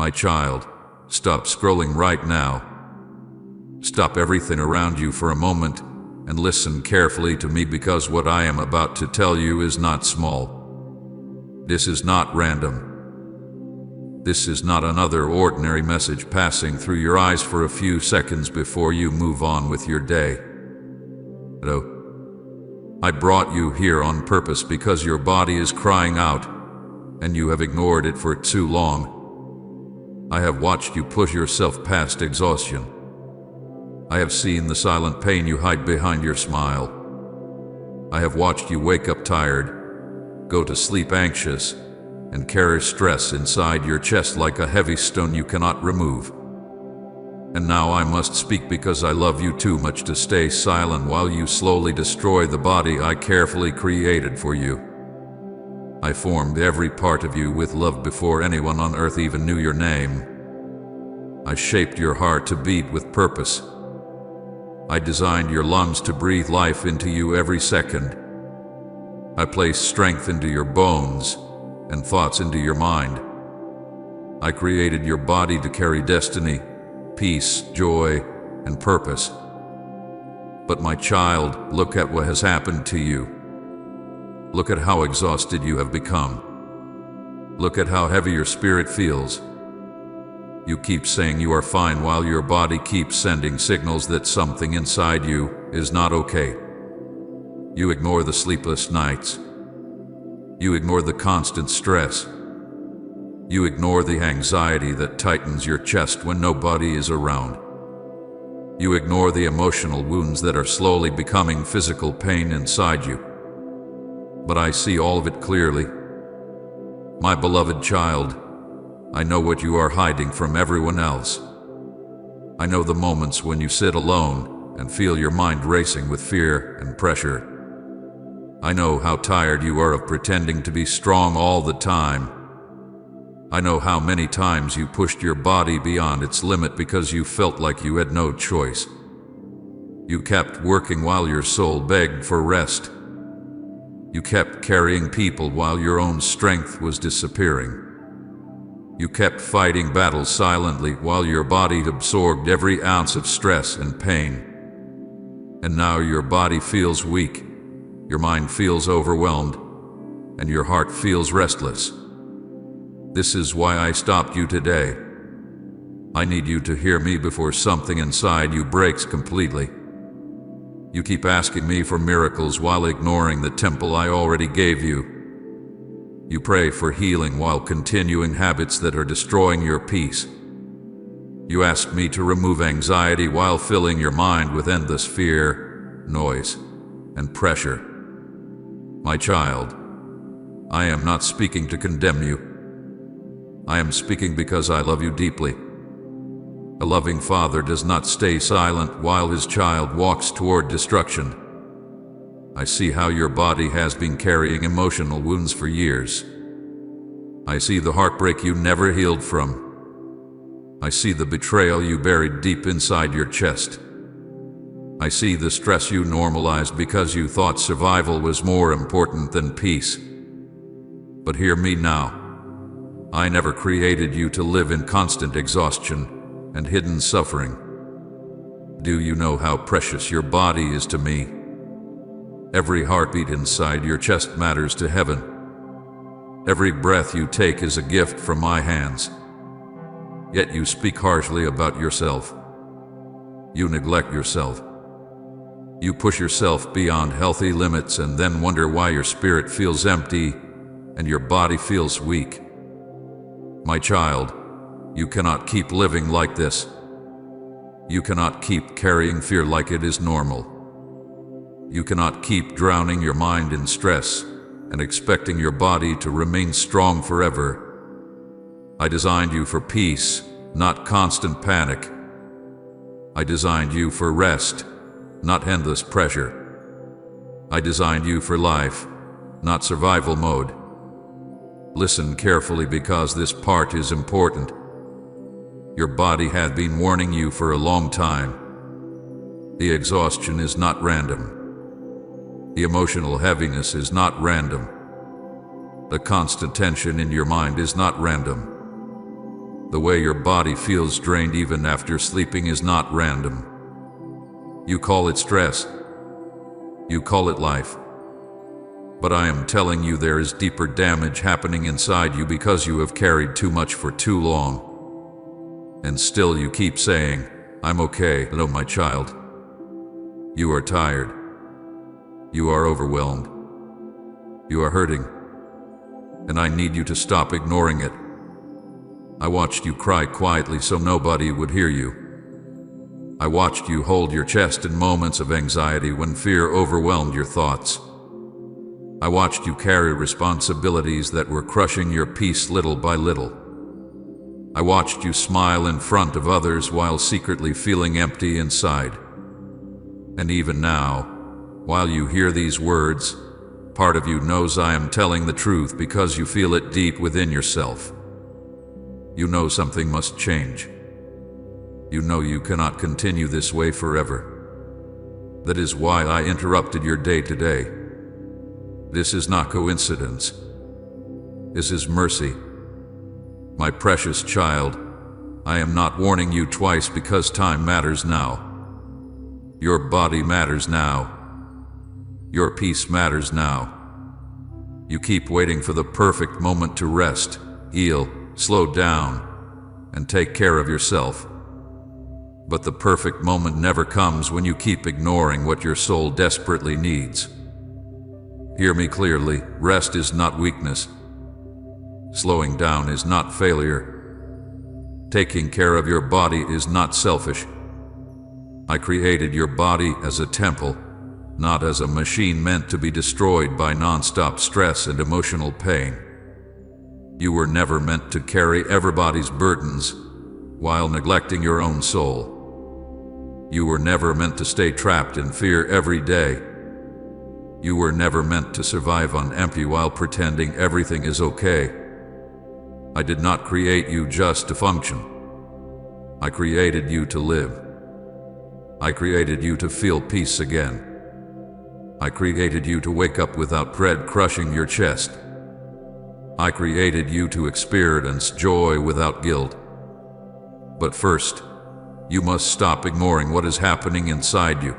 My child, stop scrolling right now. Stop everything around you for a moment and listen carefully to me, because what I am about to tell you is not small. This is not random. This is not another ordinary message passing through your eyes for a few seconds before you move on with your day. No. I brought you here on purpose because your body is crying out, and you have ignored it for too long. I have watched you push yourself past exhaustion. I have seen the silent pain you hide behind your smile. I have watched you wake up tired, go to sleep anxious, and carry stress inside your chest like a heavy stone you cannot remove. And now I must speak because I love you too much to stay silent while you slowly destroy the body I carefully created for you. I formed every part of you with love before anyone on earth even knew your name. I shaped your heart to beat with purpose. I designed your lungs to breathe life into you every second. I placed strength into your bones and thoughts into your mind. I created your body to carry destiny, peace, joy, and purpose. But my child, look at what has happened to you. Look at how exhausted you have become. Look at how heavy your spirit feels. You keep saying you are fine while your body keeps sending signals that something inside you is not okay. You ignore the sleepless nights. You ignore the constant stress. You ignore the anxiety that tightens your chest when nobody is around. You ignore the emotional wounds that are slowly becoming physical pain inside you. But I see all of it clearly. My beloved child, I know what you are hiding from everyone else. I know the moments when you sit alone and feel your mind racing with fear and pressure. I know how tired you are of pretending to be strong all the time. I know how many times you pushed your body beyond its limit because you felt like you had no choice. You kept working while your soul begged for rest. You kept carrying people while your own strength was disappearing. You kept fighting battles silently while your body absorbed every ounce of stress and pain. And now your body feels weak, your mind feels overwhelmed, and your heart feels restless. This is why I stopped you today. I need you to hear me before something inside you breaks completely. You keep asking me for miracles while ignoring the temple I already gave you. You pray for healing while continuing habits that are destroying your peace. You ask me to remove anxiety while filling your mind with endless fear, noise, and pressure. My child, I am not speaking to condemn you. I am speaking because I love you deeply. A loving father does not stay silent while his child walks toward destruction. I see how your body has been carrying emotional wounds for years. I see the heartbreak you never healed from. I see the betrayal you buried deep inside your chest. I see the stress you normalized because you thought survival was more important than peace. But hear me now. I never created you to live in constant exhaustion and hidden suffering. Do you know how precious your body is to me? Every heartbeat inside your chest matters to heaven. Every breath you take is a gift from my hands. Yet you speak harshly about yourself. You neglect yourself. You push yourself beyond healthy limits and then wonder why your spirit feels empty and your body feels weak. My child, you cannot keep living like this. You cannot keep carrying fear like it is normal. You cannot keep drowning your mind in stress and expecting your body to remain strong forever. I designed you for peace, not constant panic. I designed you for rest, not endless pressure. I designed you for life, not survival mode. Listen carefully because this part is important. Your body had been warning you for a long time. The exhaustion is not random. The emotional heaviness is not random. The constant tension in your mind is not random. The way your body feels drained even after sleeping is not random. You call it stress. You call it life. But I am telling you there is deeper damage happening inside you because you have carried too much for too long. And still you keep saying, "I'm okay." No, my child. You are tired. You are overwhelmed. You are hurting. And I need you to stop ignoring it. I watched you cry quietly so nobody would hear you. I watched you hold your chest in moments of anxiety when fear overwhelmed your thoughts. I watched you carry responsibilities that were crushing your peace little by little. I watched you smile in front of others while secretly feeling empty inside. And even now, while you hear these words, part of you knows I am telling the truth because you feel it deep within yourself. You know something must change. You know you cannot continue this way forever. That is why I interrupted your day today. This is not coincidence. This is mercy. My precious child, I am not warning you twice because time matters now. Your body matters now. Your peace matters now. You keep waiting for the perfect moment to rest, heal, slow down, and take care of yourself. But the perfect moment never comes when you keep ignoring what your soul desperately needs. Hear me clearly, rest is not weakness. Slowing down is not failure. Taking care of your body is not selfish. I created your body as a temple, not as a machine meant to be destroyed by non-stop stress and emotional pain. You were never meant to carry everybody's burdens while neglecting your own soul. You were never meant to stay trapped in fear every day. You were never meant to survive on empty while pretending everything is okay. I did not create you just to function. I created you to live. I created you to feel peace again. I created you to wake up without dread crushing your chest. I created you to experience joy without guilt. But first, you must stop ignoring what is happening inside you.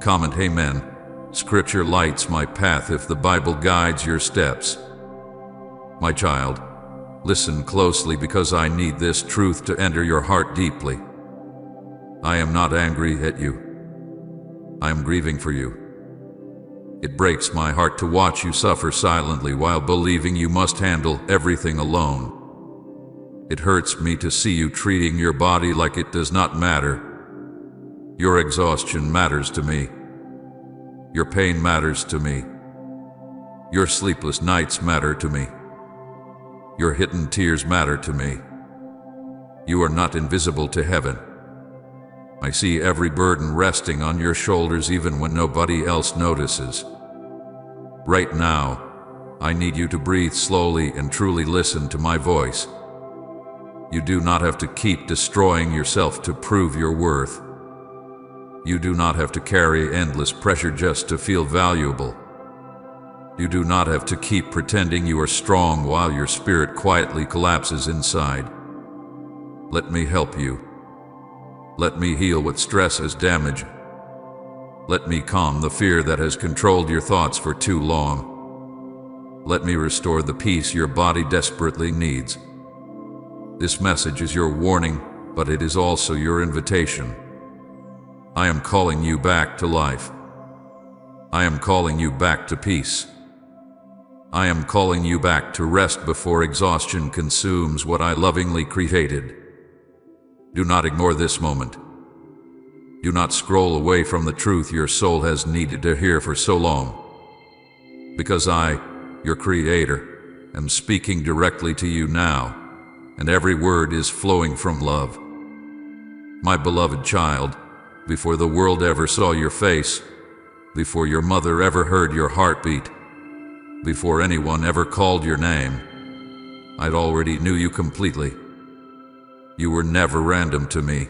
Comment Amen. Scripture lights my path if the Bible guides your steps. My child, listen closely because I need this truth to enter your heart deeply. I am not angry at you. I am grieving for you. It breaks my heart to watch you suffer silently while believing you must handle everything alone. It hurts me to see you treating your body like it does not matter. Your exhaustion matters to me. Your pain matters to me. Your sleepless nights matter to me. Your hidden tears matter to me. You are not invisible to heaven. I see every burden resting on your shoulders even when nobody else notices. Right now, I need you to breathe slowly and truly listen to my voice. You do not have to keep destroying yourself to prove your worth. You do not have to carry endless pressure just to feel valuable. You do not have to keep pretending you are strong while your spirit quietly collapses inside. Let me help you. Let me heal what stress has damaged. Let me calm the fear that has controlled your thoughts for too long. Let me restore the peace your body desperately needs. This message is your warning, but it is also your invitation. I am calling you back to life. I am calling you back to peace. I am calling you back to rest before exhaustion consumes what I lovingly created. Do not ignore this moment. Do not scroll away from the truth your soul has needed to hear for so long. Because I, your Creator, am speaking directly to you now, and every word is flowing from love. My beloved child, before the world ever saw your face, before your mother ever heard your heartbeat, before anyone ever called your name, I'd already knew you completely. You were never random to me.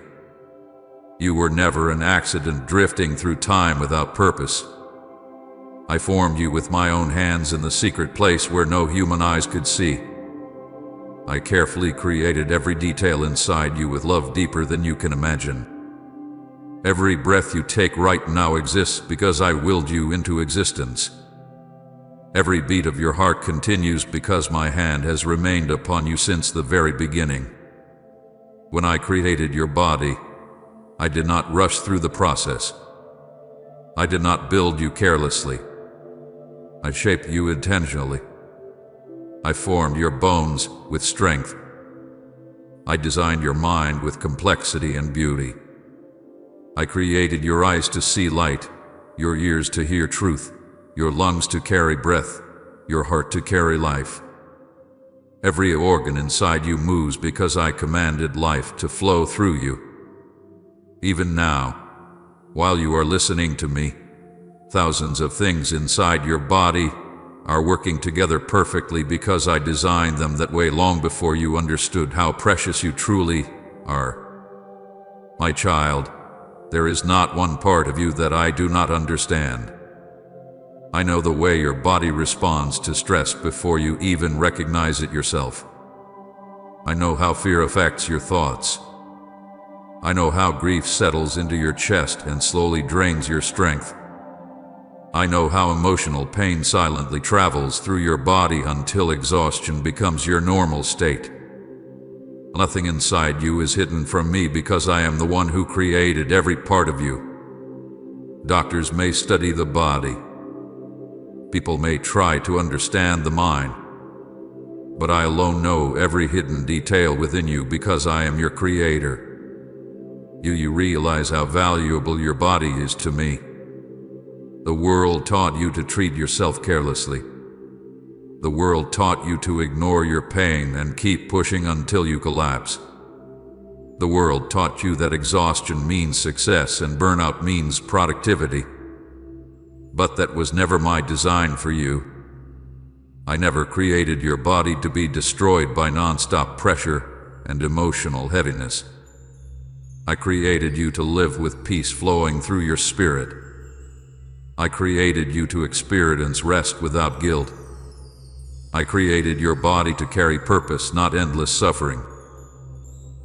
You were never an accident drifting through time without purpose. I formed you with my own hands in the secret place where no human eyes could see. I carefully created every detail inside you with love deeper than you can imagine. Every breath you take right now exists because I willed you into existence. Every beat of your heart continues because my hand has remained upon you since the very beginning. When I created your body, I did not rush through the process. I did not build you carelessly. I shaped you intentionally. I formed your bones with strength. I designed your mind with complexity and beauty. I created your eyes to see light, your ears to hear truth, your lungs to carry breath, your heart to carry life. Every organ inside you moves because I commanded life to flow through you. Even now, while you are listening to me, thousands of things inside your body are working together perfectly because I designed them that way long before you understood how precious you truly are. My child, there is not one part of you that I do not understand. I know the way your body responds to stress before you even recognize it yourself. I know how fear affects your thoughts. I know how grief settles into your chest and slowly drains your strength. I know how emotional pain silently travels through your body until exhaustion becomes your normal state. Nothing inside you is hidden from me because I am the one who created every part of you. Doctors may study the body. People may try to understand the mind. But I alone know every hidden detail within you because I am your creator. You realize how valuable your body is to me. The world taught you to treat yourself carelessly. The world taught you to ignore your pain and keep pushing until you collapse. The world taught you that exhaustion means success and burnout means productivity. But that was never my design for you. I never created your body to be destroyed by non-stop pressure and emotional heaviness. I created you to live with peace flowing through your spirit. I created you to experience rest without guilt. I created your body to carry purpose, not endless suffering.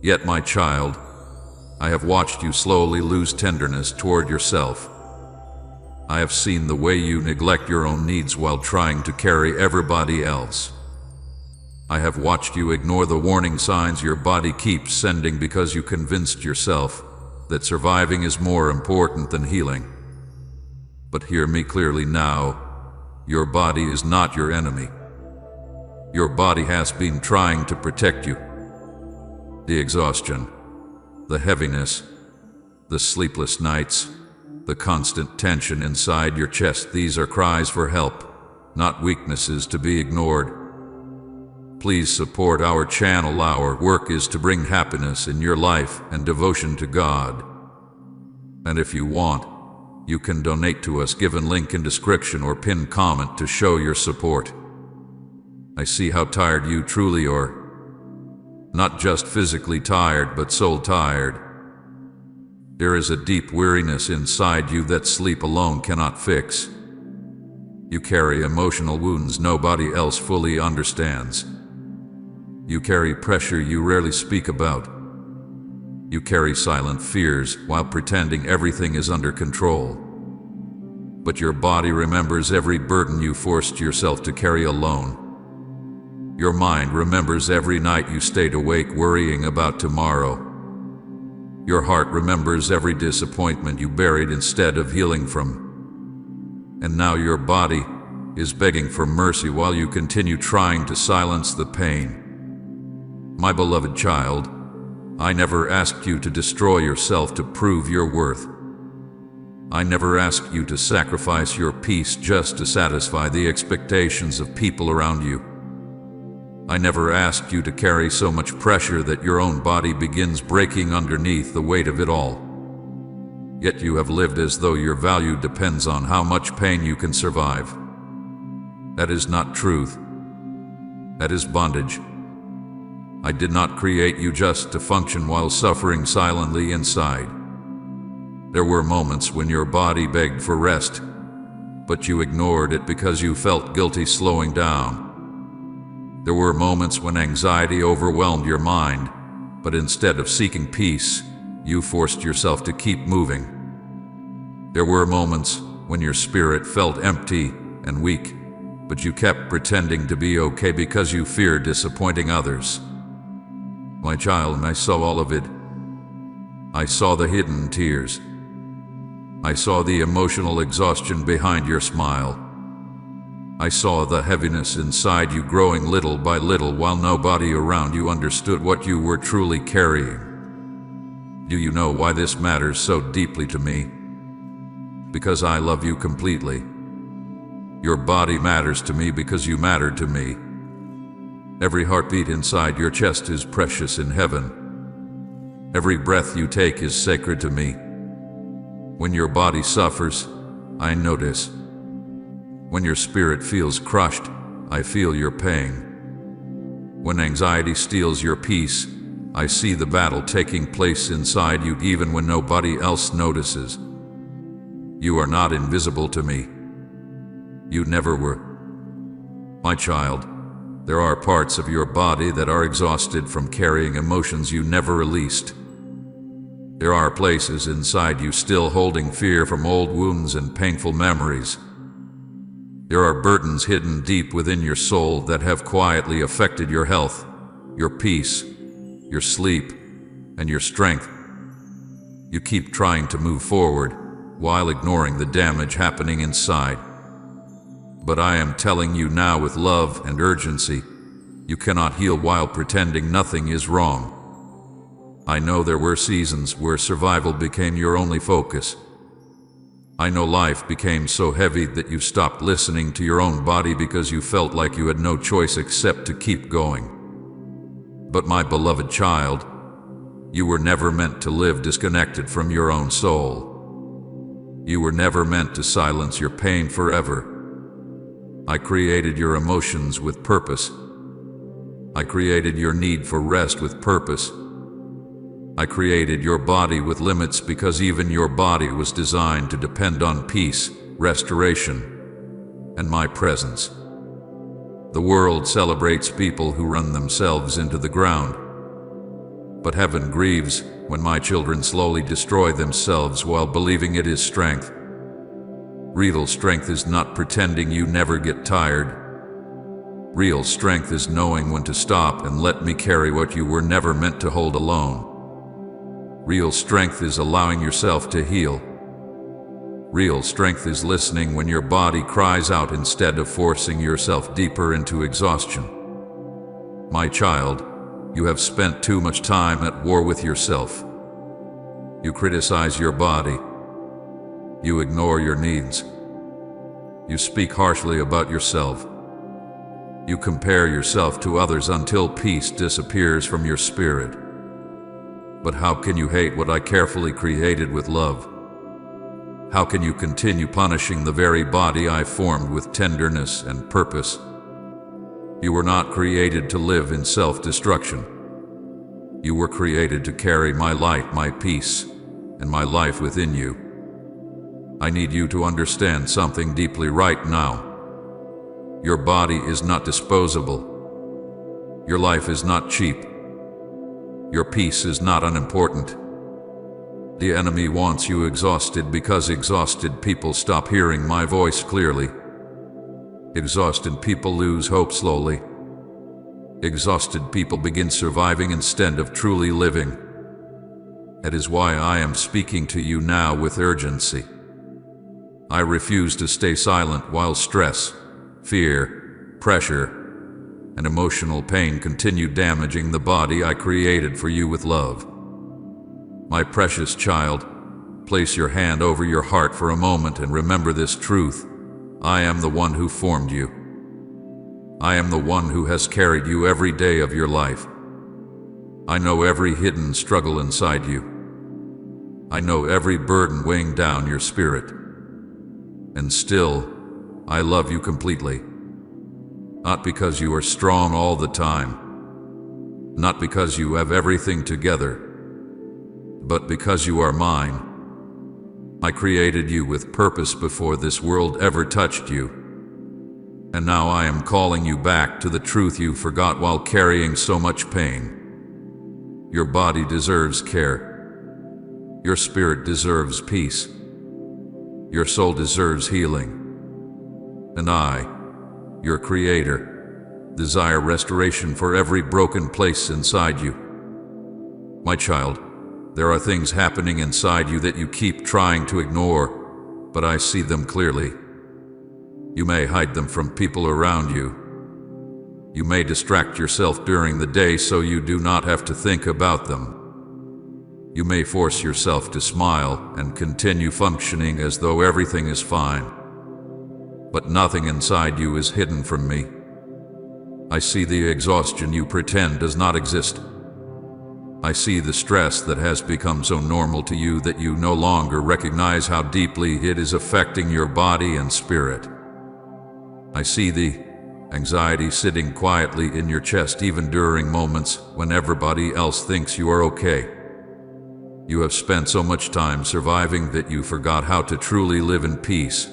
Yet, my child, I have watched you slowly lose tenderness toward yourself. I have seen the way you neglect your own needs while trying to carry everybody else. I have watched you ignore the warning signs your body keeps sending because you convinced yourself that surviving is more important than healing. But hear me clearly now, your body is not your enemy. Your body has been trying to protect you. The exhaustion, the heaviness, the sleepless nights, the constant tension inside your chest, these are cries for help, not weaknesses to be ignored. Please support our channel. Our work is to bring happiness in your life and devotion to God. And if you want, you can donate to us, given link in description or pinned comment to show your support. I see how tired you truly are. Not just physically tired, but soul tired. There is a deep weariness inside you that sleep alone cannot fix. You carry emotional wounds nobody else fully understands. You carry pressure you rarely speak about. You carry silent fears while pretending everything is under control. But your body remembers every burden you forced yourself to carry alone. Your mind remembers every night you stayed awake worrying about tomorrow. Your heart remembers every disappointment you buried instead of healing from. And now your body is begging for mercy while you continue trying to silence the pain. My beloved child, I never asked you to destroy yourself to prove your worth. I never asked you to sacrifice your peace just to satisfy the expectations of people around you. I never asked you to carry so much pressure that your own body begins breaking underneath the weight of it all. Yet you have lived as though your value depends on how much pain you can survive. That is not truth. That is bondage. I did not create you just to function while suffering silently inside. There were moments when your body begged for rest, but you ignored it because you felt guilty slowing down. There were moments when anxiety overwhelmed your mind, but instead of seeking peace, you forced yourself to keep moving. There were moments when your spirit felt empty and weak, but you kept pretending to be okay because you feared disappointing others. My child, I saw all of it. I saw the hidden tears. I saw the emotional exhaustion behind your smile. I saw the heaviness inside you growing little by little while nobody around you understood what you were truly carrying. Do you know why this matters so deeply to me? Because I love you completely. Your body matters to me because you matter to me. Every heartbeat inside your chest is precious in heaven. Every breath you take is sacred to me. When your body suffers, I notice. When your spirit feels crushed, I feel your pain. When anxiety steals your peace, I see the battle taking place inside you even when nobody else notices. You are not invisible to me. You never were. My child, there are parts of your body that are exhausted from carrying emotions you never released. There are places inside you still holding fear from old wounds and painful memories. There are burdens hidden deep within your soul that have quietly affected your health, your peace, your sleep, and your strength. You keep trying to move forward while ignoring the damage happening inside. But I am telling you now with love and urgency, you cannot heal while pretending nothing is wrong. I know there were seasons where survival became your only focus. I know life became so heavy that you stopped listening to your own body because you felt like you had no choice except to keep going. But my beloved child, you were never meant to live disconnected from your own soul. You were never meant to silence your pain forever. I created your emotions with purpose. I created your need for rest with purpose. I created your body with limits because even your body was designed to depend on peace, restoration, and my presence. The world celebrates people who run themselves into the ground. But heaven grieves when my children slowly destroy themselves while believing it is strength. Real strength is not pretending you never get tired. Real strength is knowing when to stop and let me carry what you were never meant to hold alone. Real strength is allowing yourself to heal. Real strength is listening when your body cries out instead of forcing yourself deeper into exhaustion. My child, you have spent too much time at war with yourself. You criticize your body. You ignore your needs. You speak harshly about yourself. You compare yourself to others until peace disappears from your spirit. But how can you hate what I carefully created with love? How can you continue punishing the very body I formed with tenderness and purpose? You were not created to live in self-destruction. You were created to carry my light, my peace, and my life within you. I need you to understand something deeply right now. Your body is not disposable. Your life is not cheap. Your peace is not unimportant. The enemy wants you exhausted because exhausted people stop hearing my voice clearly. Exhausted people lose hope slowly. Exhausted people begin surviving instead of truly living. That is why I am speaking to you now with urgency. I refuse to stay silent while stress, fear, pressure, and emotional pain continue damaging the body I created for you with love. My precious child, place your hand over your heart for a moment and remember this truth. I am the one who formed you. I am the one who has carried you every day of your life. I know every hidden struggle inside you. I know every burden weighing down your spirit. And still, I love you completely. Not because you are strong all the time, not because you have everything together, but because you are mine. I created you with purpose before this world ever touched you. And now I am calling you back to the truth you forgot while carrying so much pain. Your body deserves care. Your spirit deserves peace. Your soul deserves healing. And I, your creator, desire restoration for every broken place inside you. My child, there are things happening inside you that you keep trying to ignore, but I see them clearly. You may hide them from people around you. You may distract yourself during the day so you do not have to think about them. You may force yourself to smile and continue functioning as though everything is fine. But nothing inside you is hidden from me. I see the exhaustion you pretend does not exist. I see the stress that has become so normal to you that you no longer recognize how deeply it is affecting your body and spirit. I see the anxiety sitting quietly in your chest even during moments when everybody else thinks you are okay. You have spent so much time surviving that you forgot how to truly live in peace.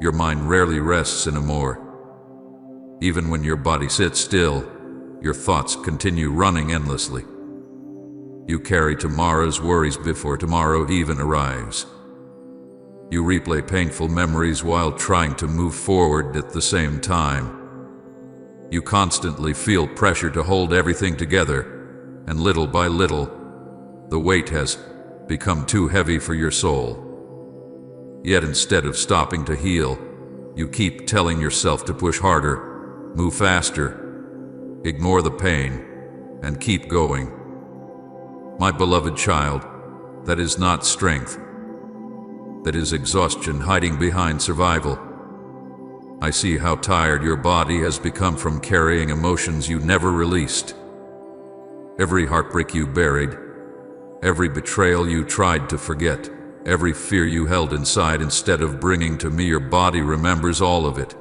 Your mind rarely rests anymore. Even when your body sits still, your thoughts continue running endlessly. You carry tomorrow's worries before tomorrow even arrives. You replay painful memories while trying to move forward at the same time. You constantly feel pressure to hold everything together, and little by little, the weight has become too heavy for your soul. Yet instead of stopping to heal, you keep telling yourself to push harder, move faster, ignore the pain, and keep going. My beloved child, that is not strength. That is exhaustion hiding behind survival. I see how tired your body has become from carrying emotions you never released. Every heartbreak you buried, every betrayal you tried to forget, every fear you held inside instead of bringing to me, your body remembers all of it.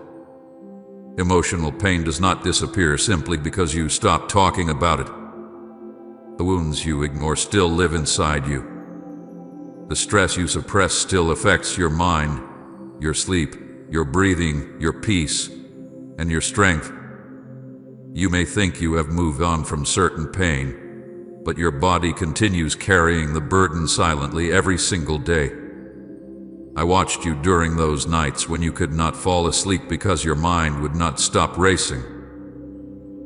Emotional pain does not disappear simply because you stop talking about it. The wounds you ignore still live inside you. The stress you suppress still affects your mind, your sleep, your breathing, your peace, and your strength. You may think you have moved on from certain pain, but your body continues carrying the burden silently every single day. I watched you during those nights when you could not fall asleep because your mind would not stop racing.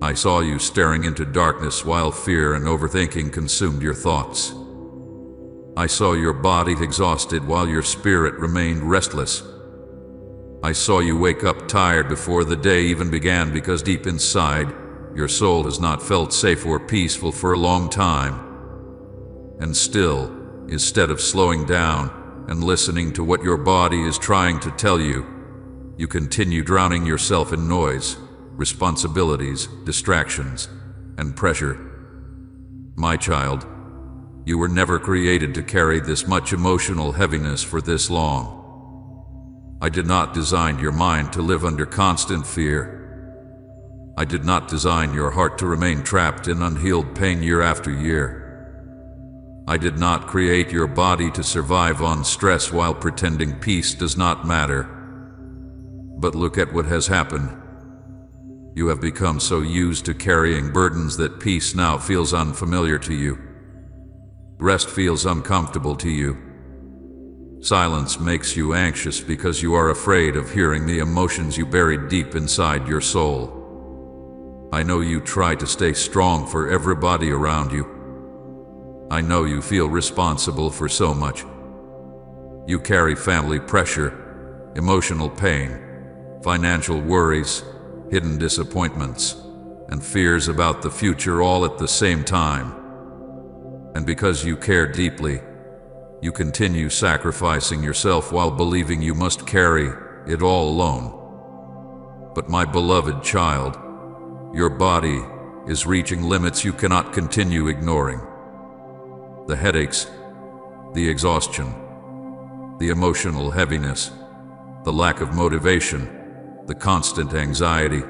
I saw you staring into darkness while fear and overthinking consumed your thoughts. I saw your body exhausted while your spirit remained restless. I saw you wake up tired before the day even began because deep inside, your soul has not felt safe or peaceful for a long time. And still, instead of slowing down and listening to what your body is trying to tell you, you continue drowning yourself in noise, responsibilities, distractions, and pressure. My child, you were never created to carry this much emotional heaviness for this long. I did not design your mind to live under constant fear. I did not design your heart to remain trapped in unhealed pain year after year. I did not create your body to survive on stress while pretending peace does not matter. But look at what has happened. You have become so used to carrying burdens that peace now feels unfamiliar to you. Rest feels uncomfortable to you. Silence makes you anxious because you are afraid of hearing the emotions you buried deep inside your soul. I know you try to stay strong for everybody around you. I know you feel responsible for so much. You carry family pressure, emotional pain, financial worries, hidden disappointments, and fears about the future all at the same time. And because you care deeply, you continue sacrificing yourself while believing you must carry it all alone. But my beloved child, your body is reaching limits you cannot continue ignoring. The headaches, the exhaustion, the emotional heaviness, the lack of motivation, the constant anxiety,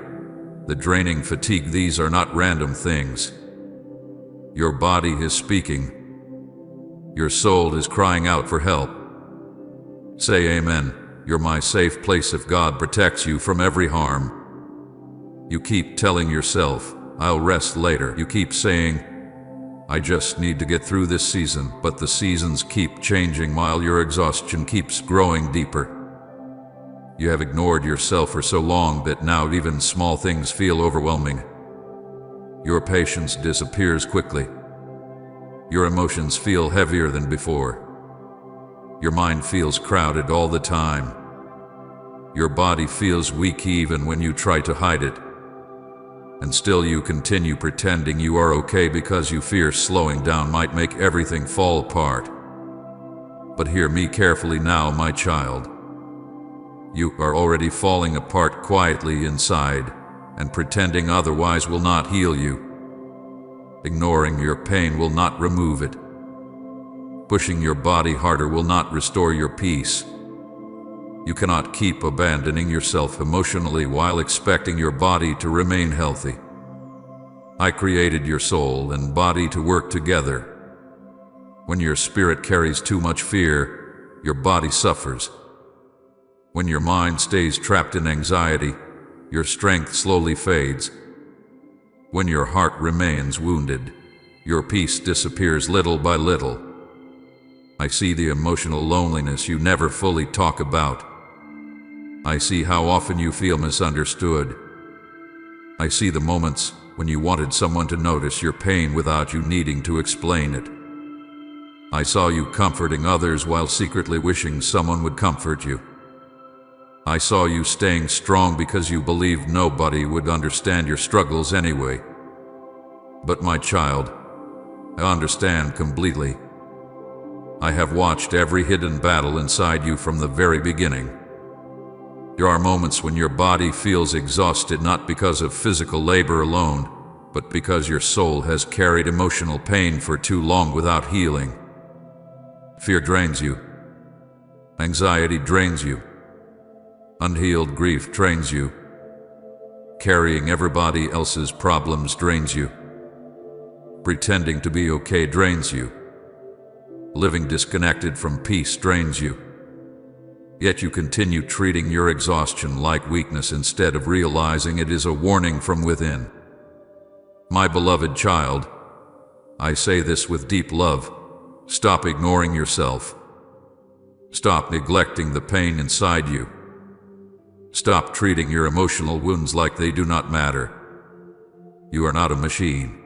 the draining fatigue, these are not random things. Your body is speaking. Your soul is crying out for help. Say amen. You're my safe place if God protects you from every harm. You keep telling yourself, I'll rest later. You keep saying, I just need to get through this season, but the seasons keep changing while your exhaustion keeps growing deeper. You have ignored yourself for so long that now even small things feel overwhelming. Your patience disappears quickly. Your emotions feel heavier than before. Your mind feels crowded all the time. Your body feels weak even when you try to hide it. And still you continue pretending you are okay because you fear slowing down might make everything fall apart. But hear me carefully now, my child. You are already falling apart quietly inside, and pretending otherwise will not heal you. Ignoring your pain will not remove it. Pushing your body harder will not restore your peace. You cannot keep abandoning yourself emotionally while expecting your body to remain healthy. I created your soul and body to work together. When your spirit carries too much fear, your body suffers. When your mind stays trapped in anxiety, your strength slowly fades. When your heart remains wounded, your peace disappears little by little. I see the emotional loneliness you never fully talk about. I see how often you feel misunderstood. I see the moments when you wanted someone to notice your pain without you needing to explain it. I saw you comforting others while secretly wishing someone would comfort you. I saw you staying strong because you believed nobody would understand your struggles anyway. But my child, I understand completely. I have watched every hidden battle inside you from the very beginning. There are moments when your body feels exhausted not because of physical labor alone, but because your soul has carried emotional pain for too long without healing. Fear drains you. Anxiety drains you. Unhealed grief drains you. Carrying everybody else's problems drains you. Pretending to be okay drains you. Living disconnected from peace drains you. Yet you continue treating your exhaustion like weakness instead of realizing it is a warning from within. My beloved child, I say this with deep love. Stop ignoring yourself. Stop neglecting the pain inside you. Stop treating your emotional wounds like they do not matter. You are not a machine.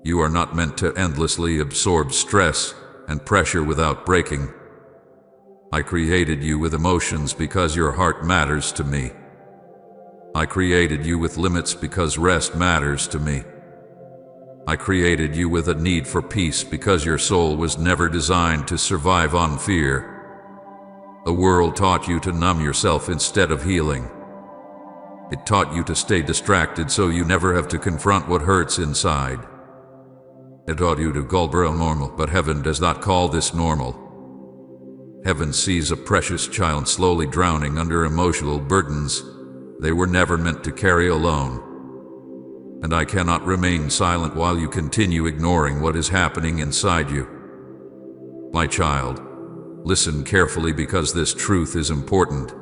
You are not meant to endlessly absorb stress and pressure without breaking. I created you with emotions because your heart matters to me. I created you with limits because rest matters to me. I created you with a need for peace because your soul was never designed to survive on fear. The world taught you to numb yourself instead of healing. It taught you to stay distracted so you never have to confront what hurts inside. It taught you to call normal, but heaven does not call this normal. Heaven sees a precious child slowly drowning under emotional burdens they were never meant to carry alone. And I cannot remain silent while you continue ignoring what is happening inside you. My child, listen carefully because this truth is important.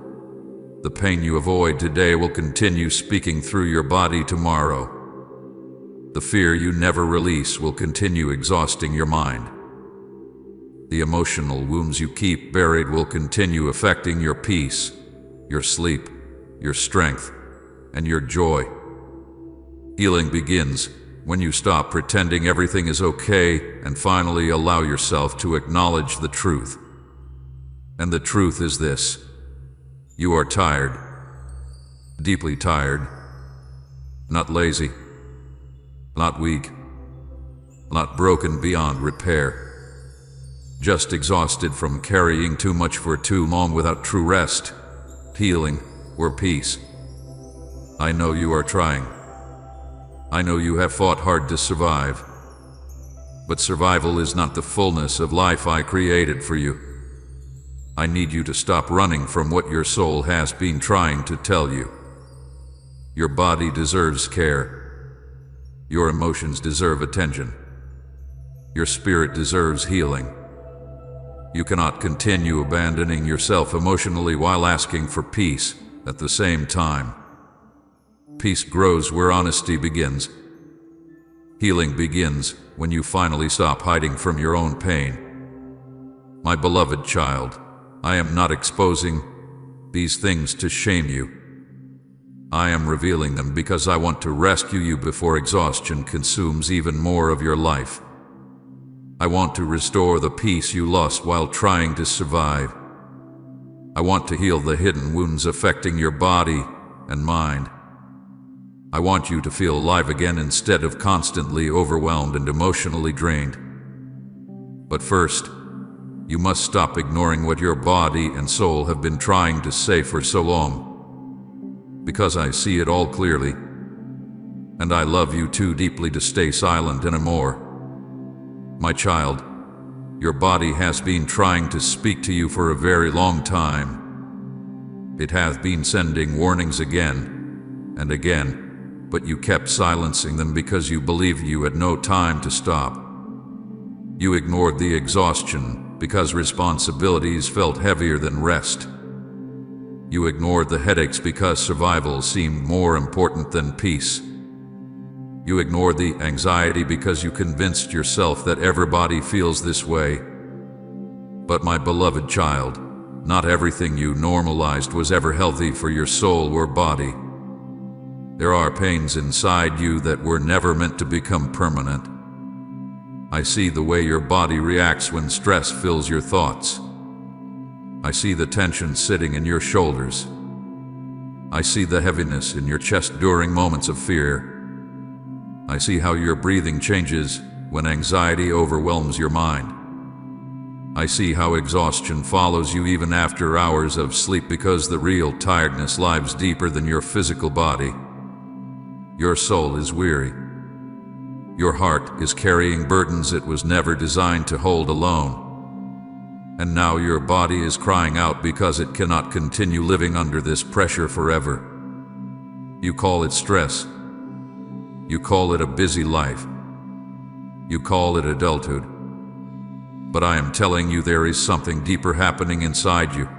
The pain you avoid today will continue speaking through your body tomorrow. The fear you never release will continue exhausting your mind. The emotional wounds you keep buried will continue affecting your peace, your sleep, your strength, and your joy. Healing begins when you stop pretending everything is okay and finally allow yourself to acknowledge the truth. And the truth is this: you are tired, deeply tired, not lazy, not weak, not broken beyond repair. Just exhausted from carrying too much for too long without true rest, healing, or peace. I know you are trying. I know you have fought hard to survive. But survival is not the fullness of life I created for you. I need you to stop running from what your soul has been trying to tell you. Your body deserves care. Your emotions deserve attention. Your spirit deserves healing. You cannot continue abandoning yourself emotionally while asking for peace at the same time. Peace grows where honesty begins. Healing begins when you finally stop hiding from your own pain. My beloved child, I am not exposing these things to shame you. I am revealing them because I want to rescue you before exhaustion consumes even more of your life. I want to restore the peace you lost while trying to survive. I want to heal the hidden wounds affecting your body and mind. I want you to feel alive again instead of constantly overwhelmed and emotionally drained. But first, you must stop ignoring what your body and soul have been trying to say for so long. Because I see it all clearly, and I love you too deeply to stay silent anymore. My child, your body has been trying to speak to you for a very long time. It has been sending warnings again and again, but you kept silencing them because you believed you had no time to stop. You ignored the exhaustion because responsibilities felt heavier than rest. You ignored the headaches because survival seemed more important than peace. You ignored the anxiety because you convinced yourself that everybody feels this way. But my beloved child, not everything you normalized was ever healthy for your soul or body. There are pains inside you that were never meant to become permanent. I see the way your body reacts when stress fills your thoughts. I see the tension sitting in your shoulders. I see the heaviness in your chest during moments of fear. I see how your breathing changes when anxiety overwhelms your mind. I see how exhaustion follows you even after hours of sleep because the real tiredness lies deeper than your physical body. Your soul is weary. Your heart is carrying burdens it was never designed to hold alone. And now your body is crying out because it cannot continue living under this pressure forever. You call it stress. You call it a busy life. You call it adulthood. But I am telling you there is something deeper happening inside you.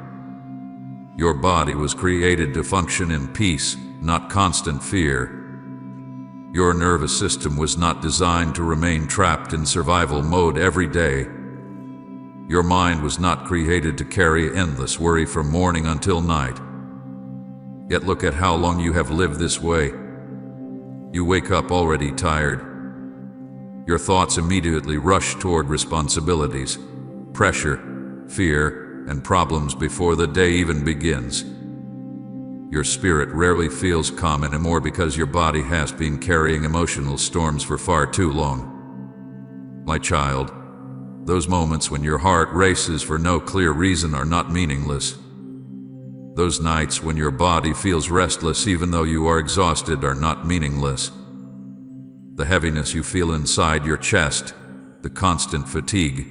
Your body was created to function in peace, not constant fear. Your nervous system was not designed to remain trapped in survival mode every day. Your mind was not created to carry endless worry from morning until night. Yet look at how long you have lived this way. You wake up already tired. Your thoughts immediately rush toward responsibilities, pressure, fear, and problems before the day even begins. Your spirit rarely feels calm anymore because your body has been carrying emotional storms for far too long. My child, those moments when your heart races for no clear reason are not meaningless. Those nights when your body feels restless even though you are exhausted are not meaningless. The heaviness you feel inside your chest, the constant fatigue,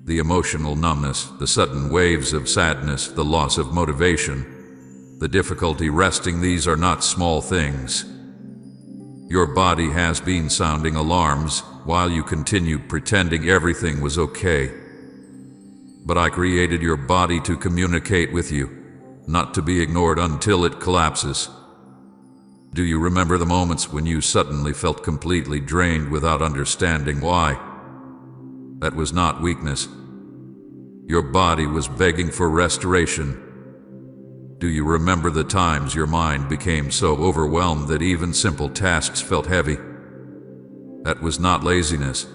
the emotional numbness, the sudden waves of sadness, the loss of motivation, the difficulty resting, these are not small things. Your body has been sounding alarms while you continued pretending everything was okay. But I created your body to communicate with you, not to be ignored until it collapses. Do you remember the moments when you suddenly felt completely drained without understanding why? That was not weakness. Your body was begging for restoration. Do you remember the times your mind became so overwhelmed that even simple tasks felt heavy? That was not laziness.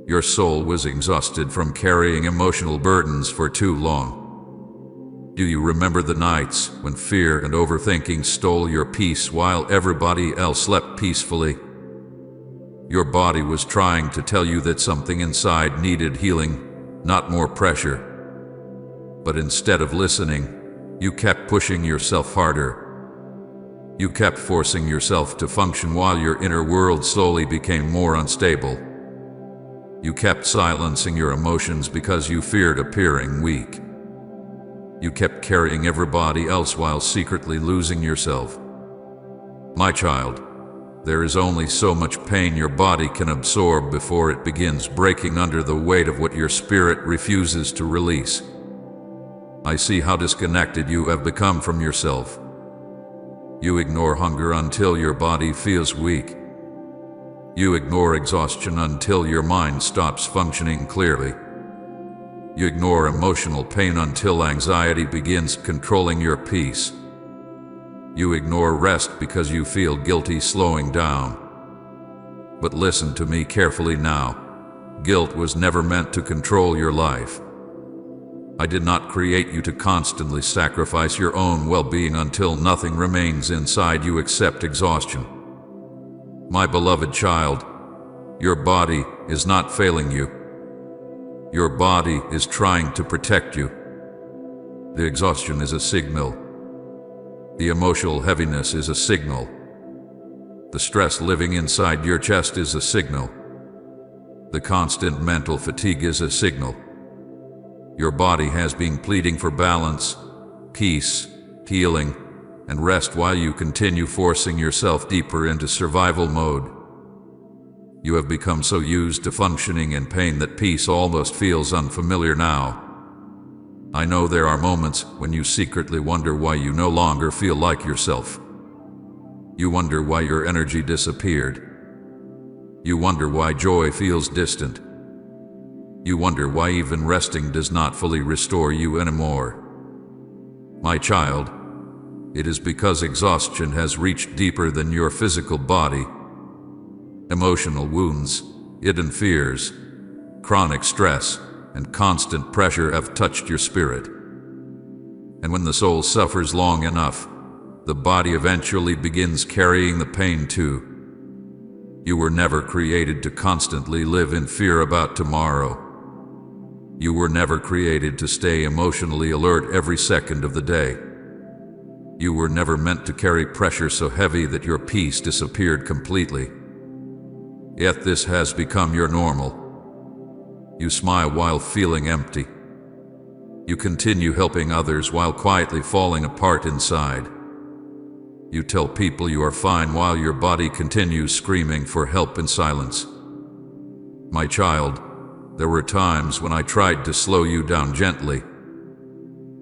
Your soul was exhausted from carrying emotional burdens for too long. Do you remember the nights when fear and overthinking stole your peace while everybody else slept peacefully? Your body was trying to tell you that something inside needed healing, not more pressure. But instead of listening, you kept pushing yourself harder. You kept forcing yourself to function while your inner world slowly became more unstable. You kept silencing your emotions because you feared appearing weak. You kept carrying everybody else while secretly losing yourself. My child, There is only so much pain your body can absorb before it begins breaking under the weight of what your spirit refuses to release. I see how disconnected you have become from yourself. You ignore hunger until your body feels weak. You ignore exhaustion until your mind stops functioning clearly. You ignore emotional pain until anxiety begins controlling your peace. You ignore rest because you feel guilty slowing down. But listen to me carefully now. Guilt was never meant to control your life. I did not create you to constantly sacrifice your own well-being until nothing remains inside you except exhaustion. My beloved child, your body is not failing you. Your body is trying to protect you. The exhaustion is a signal. The emotional heaviness is a signal. The stress living inside your chest is a signal. The constant mental fatigue is a signal. Your body has been pleading for balance, peace, healing, and rest while you continue forcing yourself deeper into survival mode. You have become so used to functioning in pain that peace almost feels unfamiliar now. I know there are moments when you secretly wonder why you no longer feel like yourself. You wonder why your energy disappeared. You wonder why joy feels distant. You wonder why even resting does not fully restore you anymore. My child, it is because exhaustion has reached deeper than your physical body. Emotional wounds, hidden fears, chronic stress, and constant pressure have touched your spirit. And when the soul suffers long enough, the body eventually begins carrying the pain too. You were never created to constantly live in fear about tomorrow. You were never created to stay emotionally alert every second of the day. You were never meant to carry pressure so heavy that your peace disappeared completely. Yet this has become your normal. You smile while feeling empty. You continue helping others while quietly falling apart inside. You tell people you are fine while your body continues screaming for help in silence. My child, there were times when I tried to slow you down gently.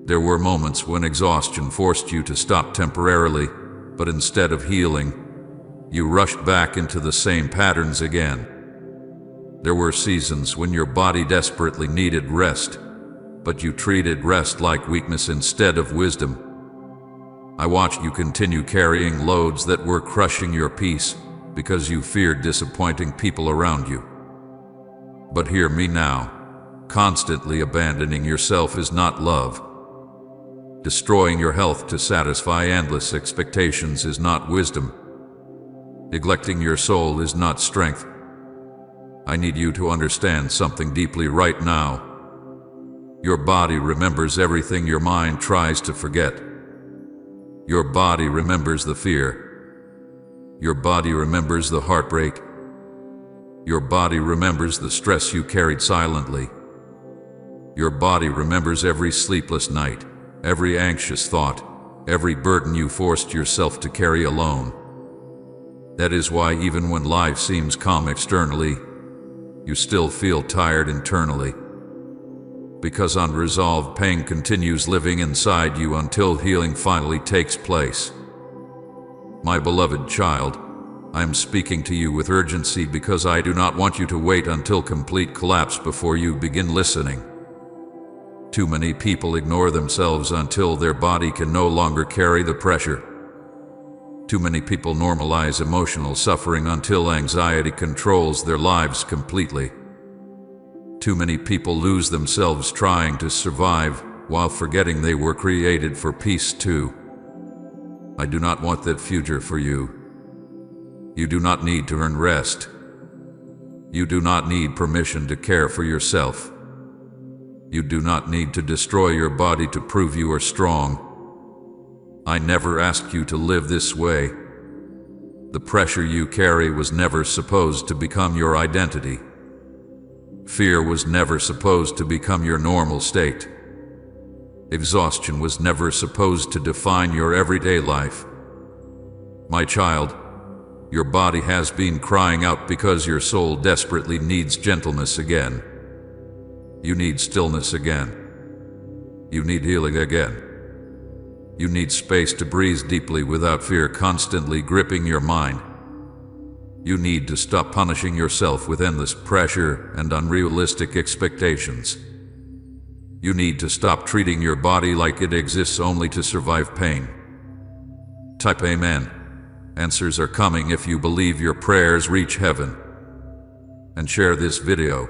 There were moments when exhaustion forced you to stop temporarily, but instead of healing, you rushed back into the same patterns again. There were seasons when your body desperately needed rest, but you treated rest like weakness instead of wisdom. I watched you continue carrying loads that were crushing your peace because you feared disappointing people around you. But hear me now. Constantly abandoning yourself is not love. Destroying your health to satisfy endless expectations is not wisdom. Neglecting your soul is not strength. I need you to understand something deeply right now. Your body remembers everything your mind tries to forget. Your body remembers the fear. Your body remembers the heartbreak. Your body remembers the stress you carried silently. Your body remembers every sleepless night, every anxious thought, every burden you forced yourself to carry alone. That is why even when life seems calm externally, you still feel tired internally. Because unresolved pain continues living inside you until healing finally takes place. My beloved child, I am speaking to you with urgency because I do not want you to wait until complete collapse before you begin listening. Too many people ignore themselves until their body can no longer carry the pressure. Too many people normalize emotional suffering until anxiety controls their lives completely. Too many people lose themselves trying to survive while forgetting they were created for peace too. I do not want that future for you. You do not need to earn rest. You do not need permission to care for yourself. You do not need to destroy your body to prove you are strong. I never asked you to live this way. The pressure you carry was never supposed to become your identity. Fear was never supposed to become your normal state. Exhaustion was never supposed to define your everyday life. My child, Your body has been crying out because your soul desperately needs gentleness again. You need stillness again. You need healing again. You need space to breathe deeply without fear constantly gripping your mind. You need to stop punishing yourself with endless pressure and unrealistic expectations. You need to stop treating your body like it exists only to survive pain. Type Amen. Answers are coming if you believe your prayers reach heaven. And share this video.